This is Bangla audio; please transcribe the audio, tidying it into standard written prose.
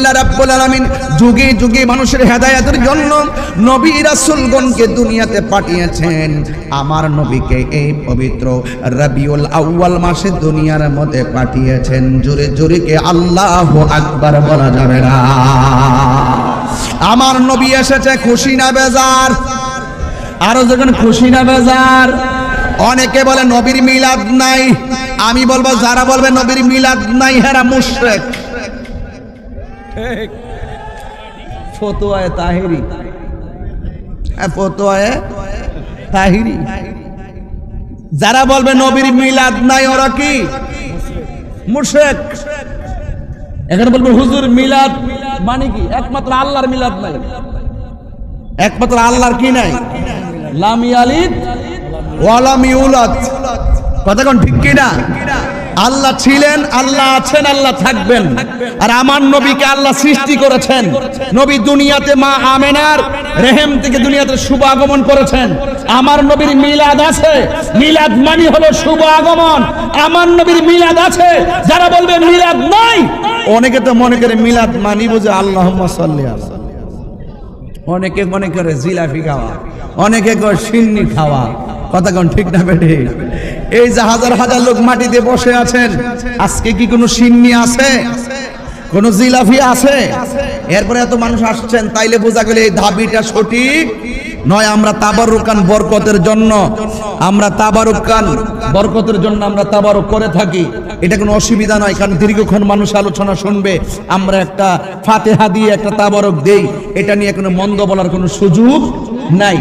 আল্লাহ রাব্বুল আলামিন যুগে যুগে মানুষের হেদায়েতের জন্য নবী রাসূলগণকে দুনিয়াতে পাঠিয়েছেন। আমার নবীকে এই পবিত্র রবিউল আউয়াল মাসে দুনিয়ার মধ্যে পাঠিয়েছেন। জোরে জোরে কে আল্লাহু আকবার বলা যাবে না? আমার নবী এসেছে খুশি না বেজার? আরো যখন খুশি না বেজার? অনেকে বলে নবীর মিলাদ নাই। আমি বলবো যারা বলবে নবীর মিলাদ নাই হেরা মুশরিক। ঠিক ফতোয়ায়ে তাহিরি, ফতোয়ায়ে তাহিরি। যারা বলবে নবীর মিলাদ নাই ওরা কি মুশরিক। এখানে বলবো হুজুর মিলাদ মানে কি? একমাত্র আল্লাহর মিলাদ নাই। একমাত্র আল্লাহর কি নাই? লাম ইয়ালিদ ওয়া লাম ইউলাদ। কথা কোন ঠিক কি না? আল্লাহ ছিলেন, আল্লাহ আছেন, আল্লাহ থাকবেন। আর আমার নবীকে আল্লাহ সৃষ্টি করেছেন। নবী দুনিয়াতে মা আমেনার রেহেম থেকে দুনিয়াতে শুভ আগমন করেছেন। আমার নবীর মিলাদ আছে। মিলাদ মানে হলো শুভ আগমন। আমার নবীর মিলাদ আছে। যারা বলবে মিলাদ নাই, অনেকে তো মনে করে মিলাদ মানি বুঝে আল্লাহুম্মা সাল্লি আলা। অনেকে মনে করে জিলাপি খাওয়া, অনেকে করে সিন্নি খাওয়া। কথা কোন ঠিক না বেঠে? এই যে হাজার হাজার লোক মাটিতে বসে আছেন, আজকে কি কোনো সিন্নি আছে? কোন জিলাপি আছে? এরপরে এত মানুষ আসছেন, তাইলে বোঝা গেল এই দাবিটা সঠিক নয়। আমরা তাবারুকান বরকতের জন্য, আমরা তাবারুকান বরকতের জন্য আমরা তাবারুক করে থাকি। এটা কোনো অসুবিধা নয়, কারণ দীর্ঘক্ষণ মানুষ আলোচনা শুনবে। আমরা একটা ফাতিহা দিয়ে একটা তাবারুক দেই, এটা নিয়ে কোনো মন্দ বলার কোনো সুযোগ নাই।